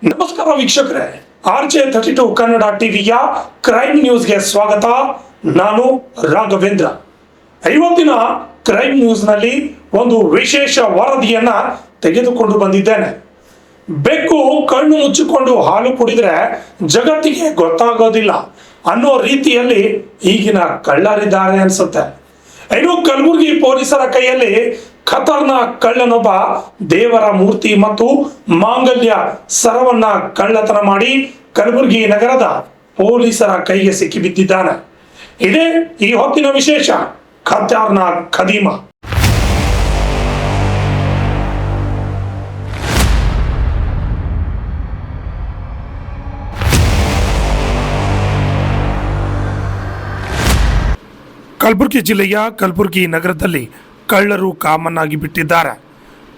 ನಮಸ್ಕಾರ ವೀಕ್ಷಕರೇ, RJ32 ಕನ್ನಡ ಟಿವಿಯ ಕ್ರೈಮ್ ನ್ಯೂಸ್ಗೆ ಸ್ವಾಗತ. ನಾನು ರಾಘವೇಂದ್ರ. ಇವತ್ತಿನ ಕ್ರೈಮ್ ನ್ಯೂಸ್ನಲ್ಲಿ ಒಂದು ವಿಶೇಷ ವರದಿಯನ್ನ ತೆಗೆದುಕೊಂಡು ಬಂದಿದ್ದೇನೆ. ಬೆಕ್ಕು ಕಣ್ಣು ಮುಚ್ಚಿಕೊಂಡು ಹಾಲು ಕುಡಿದ್ರೆ ಜಗತ್ತಿಗೆ ಗೊತ್ತಾಗೋದಿಲ್ಲ ಅನ್ನೋ ರೀತಿಯಲ್ಲಿ ಈಗಿನ ಕಳ್ಳರಿದ್ದಾರೆ ಅನ್ಸುತ್ತೆ. ಇನ್ನು ಕಲಬುರಗಿ ಪೊಲೀಸರ ಕೈಯಲ್ಲಿ ಖತರ್ನಾಕ್ ಕಳ್ಳನೊಬ್ಬ ದೇವರ ಮೂರ್ತಿ ಮತ್ತು ಮಾಂಗಲ್ಯ ಸರವನ್ನ ಕಳ್ಳತನ ಮಾಡಿ ಕಲಬುರಗಿ ನಗರದ ಪೊಲೀಸರ ಕೈಗೆ ಸಿಕ್ಕಿಬಿದ್ದಿದ್ದಾನೆ. ಇದೇ ಈ ಹೊತ್ತಿನ ವಿಶೇಷ ಖತರ್ನಾಕ್ ಖದೀಮ. ಕಲಬುರಗಿ ಜಿಲ್ಲೆಯ ಕಲಬುರಗಿ ನಗರದಲ್ಲಿ ಕಳ್ಳರು ಕಾಮನ್ ಆಗಿ ಬಿಟ್ಟಿದ್ದಾರೆ.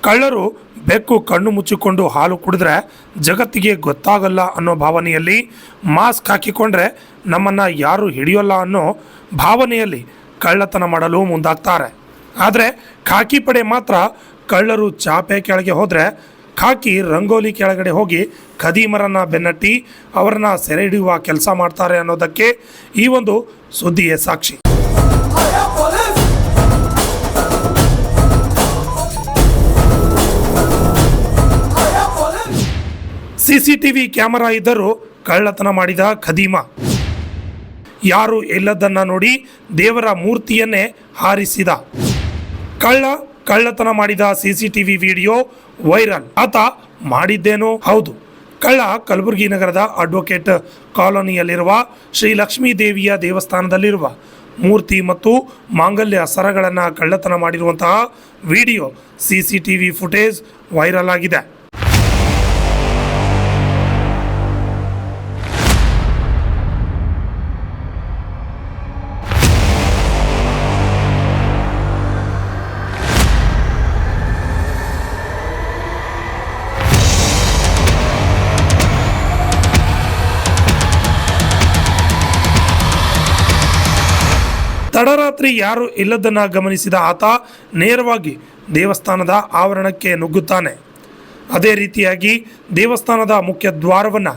ಕಳ್ಳರು ಬೆಕ್ಕು ಕಣ್ಣು ಮುಚ್ಚಿಕೊಂಡು ಹಾಲು ಕುಡಿದ್ರೆ ಜಗತ್ತಿಗೆ ಗೊತ್ತಾಗಲ್ಲ ಅನ್ನೋ ಭಾವನೆಯಲ್ಲಿ, ಮಾಸ್ಕ್ ಹಾಕಿಕೊಂಡ್ರೆ ನಮ್ಮನ್ನು ಯಾರು ಹಿಡಿಯೋಲ್ಲ ಅನ್ನೋ ಭಾವನೆಯಲ್ಲಿ ಕಳ್ಳತನ ಮಾಡಲು ಮುಂದಾಗ್ತಾರೆ. ಆದರೆ ಖಾಕಿ ಪಡೆ ಮಾತ್ರ ಕಳ್ಳರು ಚಾಪೆ ಕೆಳಗೆ ಹೋದರೆ ಖಾಕಿ ರಂಗೋಲಿ ಕೆಳಗಡೆ ಹೋಗಿ ಖದೀಮರನ್ನು ಬೆನ್ನಟ್ಟಿ ಅವರನ್ನು ಸೆರೆ ಹಿಡಿಯುವ ಕೆಲಸ ಮಾಡ್ತಾರೆ ಅನ್ನೋದಕ್ಕೆ ಈ ಒಂದು ಸುದ್ದಿಯೇ ಸಾಕ್ಷಿ. ಸಿಸಿಟಿವಿ ಕ್ಯಾಮೆರಾ ಇದ್ದರೂ ಕಳ್ಳತನ ಮಾಡಿದ ಖದೀಮ. ಯಾರು ಇಲ್ಲದನ್ನ ನೋಡಿ ದೇವರ ಮೂರ್ತಿಯನ್ನೇ ಹಾರಿಸಿದ ಕಳ್ಳತನ ಮಾಡಿದ ಸಿಸಿಟಿವಿ ವಿಡಿಯೋ ವೈರಲ್. ಆತ ಮಾಡಿದ್ದೇನೋ ಹೌದು. ಕಳ್ಳ ಕಲಬುರಗಿ ನಗರದ ಅಡ್ವೊಕೇಟ್ ಕಾಲೋನಿಯಲ್ಲಿರುವ ಶ್ರೀ ಲಕ್ಷ್ಮೀ ದೇವಿಯ ದೇವಸ್ಥಾನದಲ್ಲಿರುವ ಮೂರ್ತಿ ಮತ್ತು ಮಾಂಗಲ್ಯ ಸರಗಳನ್ನು ಕಳ್ಳತನ ಮಾಡಿರುವಂತಹ ವಿಡಿಯೋ ಸಿಸಿಟಿವಿ ಫುಟೇಜ್ ವೈರಲ್ ಆಗಿದೆ. ತಡರಾತ್ರಿ ಯಾರು ಇಲ್ಲದನ್ನ ಗಮನಿಸಿದ ಆತ ನೇರವಾಗಿ ದೇವಸ್ಥಾನದ ಆವರಣಕ್ಕೆ ನುಗ್ಗುತ್ತಾನೆ. ಅದೇ ರೀತಿಯಾಗಿ ದೇವಸ್ಥಾನದ ಮುಖ್ಯ ದ್ವಾರವನ್ನು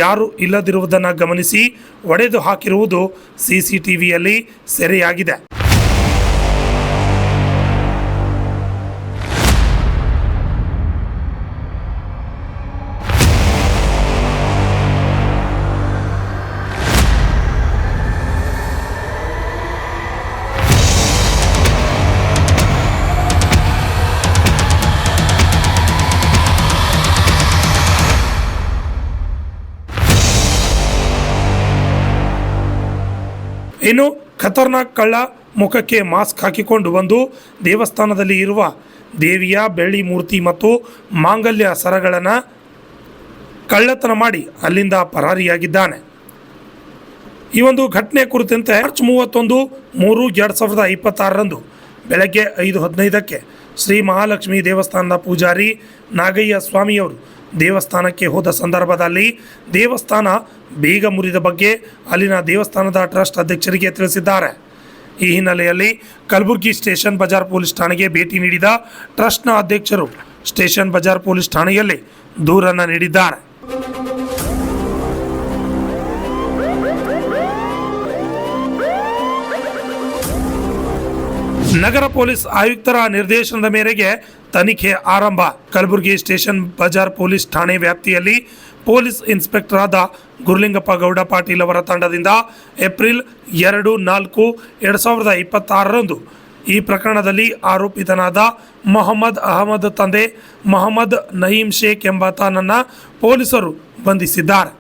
ಯಾರು ಇಲ್ಲದಿರುವುದನ್ನು ಗಮನಿಸಿ ಒಡೆದು ಹಾಕಿರುವುದು ಸಿಸಿಟಿವಿಯಲ್ಲಿ ಸೆರೆಯಾಗಿದೆ. ಇನ್ನು ಖತರ್ನಾಕ್ ಕಳ್ಳ ಮುಖಕ್ಕೆ ಮಾಸ್ಕ್ ಹಾಕಿಕೊಂಡು ಬಂದು ದೇವಸ್ಥಾನದಲ್ಲಿ ಇರುವ ದೇವಿಯ ಬೆಳ್ಳಿ ಮೂರ್ತಿ ಮತ್ತು ಮಾಂಗಲ್ಯ ಸರಗಳನ್ನು ಕಳ್ಳತನ ಮಾಡಿ ಅಲ್ಲಿಂದ ಪರಾರಿಯಾಗಿದ್ದಾನೆ. ಈ ಒಂದು ಘಟನೆ ಕುರಿತಂತೆ ಮಾರ್ಚ್ 31/3/2026 ಬೆಳಗ್ಗೆ 5:15 ಶ್ರೀ ಮಹಾಲಕ್ಷ್ಮಿ ದೇವಸ್ಥಾನದ ಪೂಜಾರಿ ನಾಗಯ್ಯ ಸ್ವಾಮಿಯವರು ದೇವಸ್ಥಾನಕ್ಕೆ ಹೋದ ಸಂದರ್ಭದಲ್ಲಿ ದೇವಸ್ಥಾನ ಬೀಗ ಮುರಿದ ಬಗ್ಗೆ ಅಲ್ಲಿನ ದೇವಸ್ಥಾನದ ಟ್ರಸ್ಟ್ ಅಧ್ಯಕ್ಷರಿಗೆ ತಿಳಿಸಿದ್ದಾರೆ. ಈ ಹಿನ್ನೆಲೆಯಲ್ಲಿ ಕಲಬುರಗಿ ಸ್ಟೇಷನ್ ಬಜಾರ್ ಪೊಲೀಸ್ ಠಾಣೆಗೆ ಭೇಟಿ ನೀಡಿದ ಟ್ರಸ್ಟ್ನ ಅಧ್ಯಕ್ಷರು ಸ್ಟೇಷನ್ ಬಜಾರ್ ಪೊಲೀಸ್ ಠಾಣೆಯಲ್ಲಿ ದೂರನ್ನು ನೀಡಿದ್ದಾರೆ. ನಗರ ಪೊಲೀಸ್ ಆಯುಕ್ತರ ನಿರ್ದೇಶನದ ಮೇರೆಗೆ ತನಿಖೆ ಆರಂಭ. ಕಲಬುರಗಿ ಸ್ಟೇಷನ್ ಬಜಾರ್ ಪೊಲೀಸ್ ಠಾಣೆ ವ್ಯಾಪ್ತಿಯಲ್ಲಿ ಪೊಲೀಸ್ ಇನ್ಸ್ಪೆಕ್ಟರ್ ಆದ ಗುರುಲಿಂಗಪ್ಪ ಗೌಡ ಪಾಟೀಲ್ ಅವರ ತಂಡದಿಂದ ಏಪ್ರಿಲ್ 2-4-2026 ಈ ಪ್ರಕರಣದಲ್ಲಿ ಆರೋಪಿತನಾದ ಮೊಹಮ್ಮದ್ ಅಹಮದ್ ತಂದೆ ಮೊಹಮ್ಮದ್ ನಯೀಂ ಶೇಖ್ ಎಂಬಾತನನ್ನು ಪೊಲೀಸರು ಬಂಧಿಸಿದ್ದಾರೆ.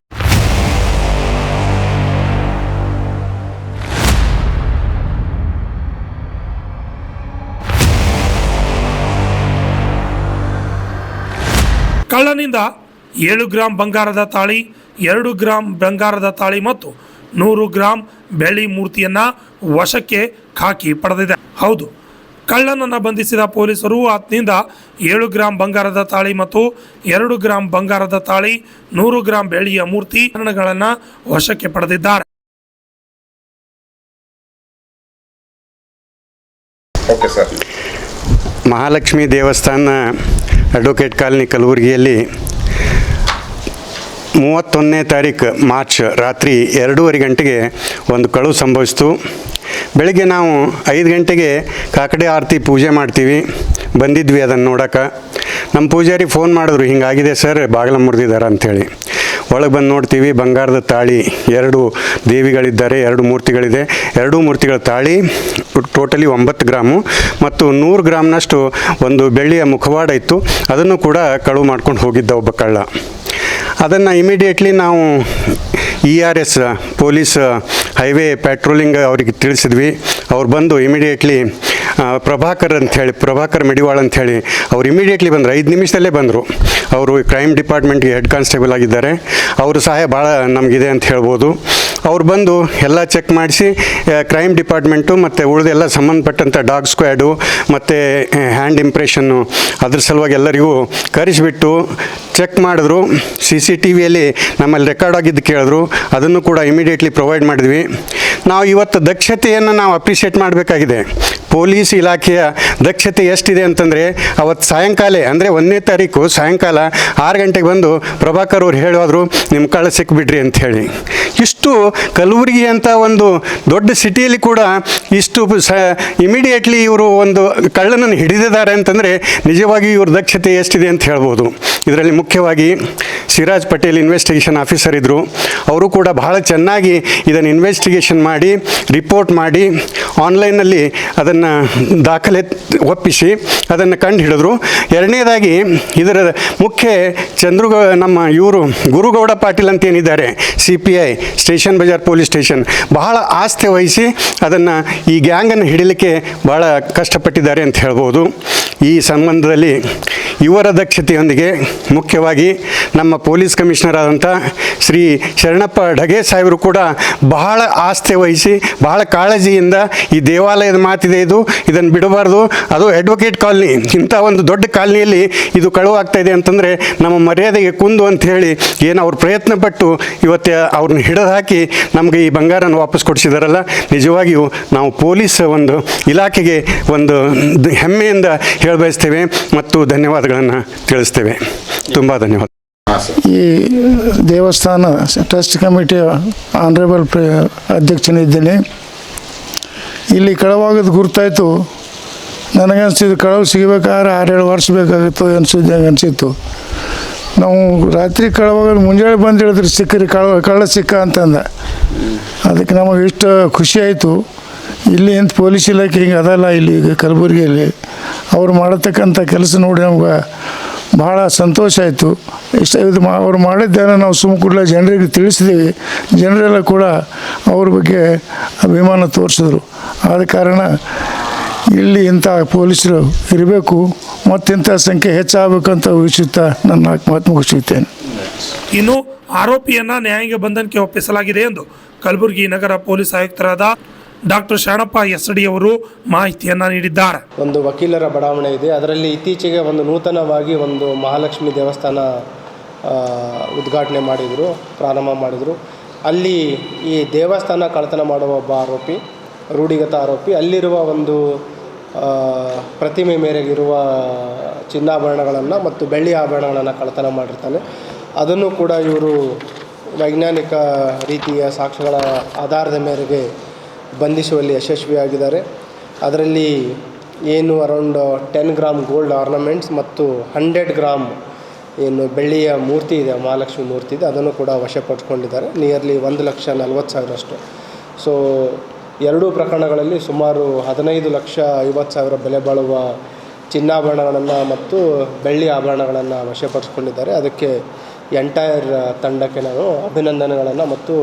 ಕಳ್ಳನಿಂದ 7 ಗ್ರಾಂ ಬಂಗಾರದ ತಾಳಿ, 2 ಗ್ರಾಂ ಬಂಗಾರದ ತಾಳಿ ಮತ್ತು 100 ಗ್ರಾಂ ಬೆಳ್ಳಿ ಮೂರ್ತಿಯನ್ನು ವಶಕ್ಕೆ ಖಾಕಿ ಪಡೆದಿದೆ. ಹೌದು, ಕಳ್ಳನನ್ನು ಬಂಧಿಸಿದ ಪೊಲೀಸರು ಆತನಿಂದ 7 ಗ್ರಾಂ ಬಂಗಾರದ ತಾಳಿ ಮತ್ತು 2 ಗ್ರಾಂ ಬಂಗಾರದ ತಾಳಿ, 100 ಗ್ರಾಂ ಬೆಳ್ಳಿಯ ಮೂರ್ತಿ ಗಳನ್ನು ವಶಕ್ಕೆ ಪಡೆದಿದ್ದಾರೆ. ಮಹಾಲಕ್ಷ್ಮಿ ದೇವಸ್ಥಾನ ಅಡ್ವೊಕೇಟ್ ಕಾಲನಿ ಕಲಬುರಗಿಯಲ್ಲಿ 31ನೇ ತಾರೀಕು ಮಾರ್ಚ್ ರಾತ್ರಿ 2:30 ಗಂಟೆಗೆ ಒಂದು ಕಳವು ಸಂಭವಿಸಿತು. ಬೆಳಗ್ಗೆ ನಾವು 5 ಗಂಟೆಗೆ ಕಾಕಡೆ ಆರತಿ ಪೂಜೆ ಮಾಡ್ತೀವಿ, ಬಂದಿದ್ವಿ ಅದನ್ನು ನೋಡೋಕೆ. ನಮ್ಮ ಪೂಜಾರಿ ಫೋನ್ ಮಾಡಿದ್ರು, ಹಿಂಗಾಗಿದೆ ಸರ್, ಬಾಗಿಲ ಮುರಿದಿದ್ದಾರೆ ಅಂಥೇಳಿ. ಒಳಗೆ ಬಂದು ನೋಡ್ತೀವಿ, ಬಂಗಾರದ ತಾಳಿ 2 ದೇವಿಗಳಿದ್ದಾರೆ, 2 ಮೂರ್ತಿಗಳಿದೆ. 2 ಮೂರ್ತಿಗಳ ತಾಳಿ ಟೋಟಲಿ 9 ಗ್ರಾಮು ಮತ್ತು 100 ಗ್ರಾಮ್ನಷ್ಟು ಒಂದು ಬೆಳ್ಳಿಯ ಮುಖವಾಡ ಇತ್ತು. ಅದನ್ನು ಕೂಡ ಕಳುವು ಮಾಡ್ಕೊಂಡು ಹೋಗಿದ್ದ ಒಬ್ಬ ಕಳ್ಳ. ಅದನ್ನು ಇಮಿಡಿಯೇಟ್ಲಿ ನಾವು ERS ಪೊಲೀಸ್ ಹೈವೇ ಪ್ಯಾಟ್ರೋಲಿಂಗ್ ಅವರಿಗೆ ತಿಳಿಸಿದ್ವಿ. ಅವ್ರು ಬಂದು ಇಮಿಡಿಯೇಟ್ಲಿ ಪ್ರಭಾಕರ್ ಮೆಡಿವಾಳ್ ಅಂಥೇಳಿ ಅವ್ರು ಇಮಿಡಿಯೇಟ್ಲಿ ಬಂದರು. 5 ನಿಮಿಷದಲ್ಲೇ ಬಂದರು. ಅವರು ಕ್ರೈಮ್ ಡಿಪಾರ್ಟ್ಮೆಂಟ್ಗೆ ಹೆಡ್ ಕಾನ್ಸ್ಟೇಬಲ್ ಆಗಿದ್ದಾರೆ. ಅವರು ಸಹಾಯ ಭಾಳ ನಮಗಿದೆ ಅಂತ ಹೇಳ್ಬೋದು. ಅವ್ರು ಬಂದು ಎಲ್ಲ ಚೆಕ್ ಮಾಡಿಸಿ ಕ್ರೈಮ್ ಡಿಪಾರ್ಟ್ಮೆಂಟು ಮತ್ತು ಉಳಿದೆಲ್ಲ ಸಂಬಂಧಪಟ್ಟಂಥ ಡಾಗ್ ಸ್ಕ್ವಾಡು ಮತ್ತು ಹ್ಯಾಂಡ್ ಇಂಪ್ರೆಷನ್ನು ಅದ್ರ ಸಲುವಾಗಿ ಎಲ್ಲರಿಗೂ ಕರೆಸಿಬಿಟ್ಟು ಚೆಕ್ ಮಾಡಿದ್ರು. CCTVಯಲ್ಲಿ ನಮ್ಮಲ್ಲಿ ರೆಕಾರ್ಡ್ ಆಗಿದ್ದು ಕೇಳಿದ್ರು, ಅದನ್ನು ಕೂಡ ಇಮಿಡಿಯೇಟ್ಲಿ ಪ್ರೊವೈಡ್ ಮಾಡಿದ್ವಿ. ನಾವು ಇವತ್ತು ದಕ್ಷತೆಯನ್ನು ನಾವು ಅಪ್ರಿಷಿಯೇಟ್ ಮಾಡಬೇಕಾಗಿದೆ. ಪೊಲೀಸ್ ಇಲಾಖೆಯ ದಕ್ಷತೆ ಎಷ್ಟಿದೆ ಅಂತಂದರೆ, ಅವತ್ತು ಸಾಯಂಕಾಲ ಅಂದರೆ 1ನೇ ತಾರೀಕು ಸಾಯಂಕಾಲ 6 ಗಂಟೆಗೆ ಬಂದು ಪ್ರಭಾಕರ್ ಅವ್ರು ಹೇಳೋದ್ರು, ನಿಮ್ಮ ಕಳ್ಳ ಸಿಕ್ಬಿಡ್ರಿ ಅಂಥೇಳಿ. ಇಷ್ಟು ಕಲಬುರಗಿ ಅಂತ ಒಂದು ದೊಡ್ಡ ಸಿಟಿಯಲ್ಲಿ ಕೂಡ ಇಷ್ಟು ಇಮಿಡಿಯೇಟ್ಲಿ ಇವರು ಒಂದು ಕಳ್ಳನನ್ನು ಹಿಡಿದಿದ್ದಾರೆ ಅಂತಂದರೆ ನಿಜವಾಗಿ ಇವ್ರ ದಕ್ಷತೆ ಎಷ್ಟಿದೆ ಅಂತ ಹೇಳ್ಬೋದು. ಇದರಲ್ಲಿ ಮುಖ್ಯವಾಗಿ ಸಿರಾಜ್ ಪಟೇಲ್ ಇನ್ವೆಸ್ಟಿಗೇಷನ್ ಆಫೀಸರ್ ಇದ್ದರು. ಅವರು ಕೂಡ ಬಹಳ ಚೆನ್ನಾಗಿ ಇದನ್ನು ಇನ್ವೆಸ್ಟಿಗೇಷನ್ ಮಾಡಿ ರಿಪೋರ್ಟ್ ಮಾಡಿ ಆನ್ಲೈನಲ್ಲಿ ಅದನ್ನು ದಾಖಲೆ ಒಪ್ಪಿಸಿ ಅದನ್ನು ಕಂಡು ಹಿಡಿದ್ರು. ಎರಡನೇದಾಗಿ ಇದರ ಮುಖ್ಯ ನಮ್ಮ ಇವರು ಗುರುಗೌಡ ಪಾಟೀಲ್ ಅಂತ ಏನಿದ್ದಾರೆ, CPI station Bazaar police station, ಬಹಳ ಆಸ್ಥೆ ವಹಿಸಿ ಅದನ್ನು ಈ ಗ್ಯಾಂಗನ್ನು ಹಿಡಿಲಿಕ್ಕೆ ಭಾಳ ಕಷ್ಟಪಟ್ಟಿದ್ದಾರೆ ಅಂತ ಹೇಳ್ಬೋದು. ಈ ಸಂಬಂಧದಲ್ಲಿ ಇವರ ದಕ್ಷತೆಯೊಂದಿಗೆ ಮುಖ್ಯವಾಗಿ ನಮ್ಮ ಪೊಲೀಸ್ ಕಮಿಷನರ್ ಆದಂಥ ಶ್ರೀ ಶರಣಪ್ಪ ಢಗೆ ಸಾಹೇಬರು ಕೂಡ ಬಹಳ ಆಸ್ಥೆ ವಹಿಸಿ ಬಹಳ ಕಾಳಜಿಯಿಂದ ಈ ದೇವಾಲಯದ ಮಾತಿದೆ, ಇದನ್ನು ಬಿಡಬಾರ್ದು, ಅದು ಅಡ್ವೊಕೇಟ್ ಕಾಲನಿ, ಇಂಥ ಒಂದು ದೊಡ್ಡ ಕಾಲನಿಯಲ್ಲಿ ಇದು ಕಳುವಾಗ್ತಾಯಿದೆ ಅಂತಂದರೆ ನಮ್ಮ ಮರ್ಯಾದೆಗೆ ಕುಂದು ಅಂಥೇಳಿ ಏನು ಅವ್ರು ಪ್ರಯತ್ನಪಟ್ಟು ಇವತ್ತು ಅವ್ರನ್ನ ಹಿಡಿದು ಹಾಕಿ ನಮಗೆ ಈ ಬಂಗಾರನ ವಾಪಸ್ ಕೊಡಿಸಿದಾರಲ್ಲ, ನಿಜವಾಗಿಯೂ ನಾವು ಪೊಲೀಸ್ ಒಂದು ಇಲಾಖೆಗೆ ಒಂದು ಹೆಮ್ಮೆಯಿಂದ ಹೇಳಬಯಸ್ತೇವೆ ಮತ್ತು ಧನ್ಯವಾದಗಳನ್ನು ತಿಳಿಸ್ತೇವೆ. ತುಂಬ ಧನ್ಯವಾದ. ಈ ದೇವಸ್ಥಾನ ಟ್ರಸ್ಟ್ ಕಮಿಟಿಯ ಆನರೇಬಲ್ ಅಧ್ಯಕ್ಷನಿದ್ದೇನೆ. ಇಲ್ಲಿ ಕಳವಾಗೋದು ಗುರ್ತಾಯಿತು. ನನಗನ್ಸಿದ್ದು ಕಳವು ಸಿಗಬೇಕಾದ್ರೆ 6-7 ವರ್ಷ ಬೇಕಾಗಿತ್ತು ಅನಿಸಿತ್ತು. ನಾವು ರಾತ್ರಿ ಕಳವಾಗೋದು ಮುಂಜಾನೆ ಬಂದು ಹೇಳಿದ್ರೆ ಸಿಕ್ಕರಿ ಕಳ್ಳ ಸಿಕ್ಕ ಅಂತಂದ. ಅದಕ್ಕೆ ನಮಗೆ ಇಷ್ಟು ಖುಷಿ ಆಯಿತು. ಇಲ್ಲಿ ಅಂತ ಪೊಲೀಸ್ ಇಲಾಖೆ ಹಿಂಗೆ ಅದಲ್ಲ ಇಲ್ಲಿ ಕಲಬುರಗಿಯಲ್ಲಿ ಅವ್ರು ಮಾಡತಕ್ಕಂಥ ಕೆಲಸ ನೋಡಿ ನಮ್ಗೆ ಭಾಳ ಸಂತೋಷ ಆಯಿತು. ಇದು ಅವ್ರು ಮಾಡಿದ್ದೇನೆ ನಾವು ಸುಮ್ಮಕೂಡಲೇ ಜನರಿಗೆ ತಿಳಿಸಿದ್ದೀವಿ. ಜನರೆಲ್ಲ ಕೂಡ ಅವ್ರ ಬಗ್ಗೆ ಅಭಿಮಾನ ತೋರಿಸಿದ್ರು. ಆದ ಕಾರಣ ಇಲ್ಲಿ ಇಂಥ ಪೊಲೀಸರು ಇರಬೇಕು ಮತ್ತು ಇಂಥ ಸಂಖ್ಯೆ ಹೆಚ್ಚಾಗಬೇಕಂತ ವಿಷಯುತ್ತಾ ನನ್ನ ಮಾತು ಮುಗಿಸುತ್ತೇನೆ. ಇನ್ನು ಆರೋಪಿಯನ್ನ ನ್ಯಾಯಾಂಗ ಬಂಧನಕ್ಕೆ ಒಪ್ಪಿಸಲಾಗಿದೆ ಎಂದು ಕಲಬುರಗಿ ನಗರ ಪೊಲೀಸ್ ಆಯುಕ್ತರಾದ ಡಾಕ್ಟರ್ ಶರಣಪ್ಪ SD ಅವರು ಮಾಹಿತಿಯನ್ನು ನೀಡಿದ್ದಾರೆ. ಒಂದು ವಕೀಲರ ಬಡಾವಣೆ ಇದೆ. ಅದರಲ್ಲಿ ಇತ್ತೀಚೆಗೆ ಒಂದು ನೂತನವಾಗಿ ಒಂದು ಮಹಾಲಕ್ಷ್ಮಿ ದೇವಸ್ಥಾನ ಉದ್ಘಾಟನೆ ಮಾಡಿದರು, ಪ್ರಾರಂಭ ಮಾಡಿದರು. ಅಲ್ಲಿ ಈ ದೇವಸ್ಥಾನ ಕಳ್ಳತನ ಮಾಡುವ ಒಬ್ಬ ಆರೋಪಿ, ರೂಢಿಗತ ಆರೋಪಿ, ಅಲ್ಲಿರುವ ಒಂದು ಪ್ರತಿಮೆ ಮೇರೆಗಿರುವ ಚಿನ್ನಾಭರಣಗಳನ್ನು ಮತ್ತು ಬೆಳ್ಳಿ ಆಭರಣಗಳನ್ನು ಕಳ್ಳತನ ಮಾಡಿರ್ತಾನೆ. ಅದನ್ನು ಕೂಡ ಇವರು ವೈಜ್ಞಾನಿಕ ರೀತಿಯ ಸಾಕ್ಷ್ಯಗಳ ಆಧಾರದ ಮೇರೆಗೆ ಬಂಧಿಸುವಲ್ಲಿ ಯಶಸ್ವಿಯಾಗಿದ್ದಾರೆ. ಅದರಲ್ಲಿ ಏನು ಅರೌಂಡ್ 10 ಗ್ರಾಮ್ ಗೋಲ್ಡ್ ಆರ್ನಮೆಂಟ್ಸ್ ಮತ್ತು 100 ಗ್ರಾಮ್ ಏನು ಬೆಳ್ಳಿಯ ಮೂರ್ತಿ ಇದೆ, ಮಹಾಲಕ್ಷ್ಮಿ ಮೂರ್ತಿ ಇದೆ, ಅದನ್ನು ಕೂಡ ವಶಪಡಿಸ್ಕೊಂಡಿದ್ದಾರೆ. ನಿಯರ್ಲಿ 1,40,000 ಸೊ 2 ಪ್ರಕರಣಗಳಲ್ಲಿ ಸುಮಾರು 15,50,000 ಬೆಲೆ ಬಾಳುವ ಚಿನ್ನಾಭರಣಗಳನ್ನು ಮತ್ತು ಬೆಳ್ಳಿ ಆಭರಣಗಳನ್ನು ವಶಪಡಿಸ್ಕೊಂಡಿದ್ದಾರೆ. ಅದಕ್ಕೆ ಎಂಟೈರ್ ತಂಡಕ್ಕೆ ನಾನು ಅಭಿನಂದನೆಗಳನ್ನು ಮತ್ತು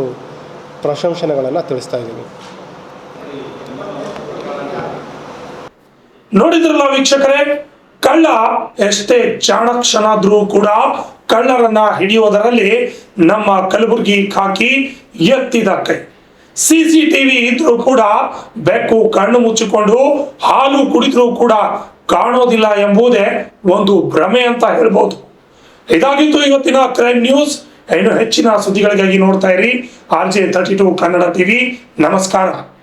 ಪ್ರಶಂಸನೆಗಳನ್ನು ತಿಳಿಸ್ತಾ ಇದ್ದೀನಿ. ನೋಡಿದ್ರಲ್ಲ ವೀಕ್ಷಕರೇ, ಕಳ್ಳ ಎಷ್ಟೇ ಚಾಣಕ್ಷನಾದ್ರೂ ಕೂಡ ಕಳ್ಳರನ್ನ ಹಿಡಿಯುವುದರಲ್ಲಿ ನಮ್ಮ ಕಲಬುರಗಿ ಖಾಕಿ ಎತ್ತಿದ ಕೈ. CCTV ಇದ್ರೂ ಕೂಡ ಬೆಕ್ಕು ಕಣ್ಣು ಮುಚ್ಚಿಕೊಂಡು ಹಾಲು ಕುಡಿದ್ರೂ ಕೂಡ ಕಾಣೋದಿಲ್ಲ ಎಂಬುದೇ ಒಂದು ಭ್ರಮೆ ಅಂತ ಹೇಳ್ಬೋದು. ಇದಾಗಿತ್ತು ಇವತ್ತಿನ ಕ್ರೈಮ್ ನ್ಯೂಸ್. ಇನ್ನು ಹೆಚ್ಚಿನ ಸುದ್ದಿಗಳಿಗಾಗಿ ನೋಡ್ತಾ ಇರಿ RJ32 ಕನ್ನಡ TV. ನಮಸ್ಕಾರ.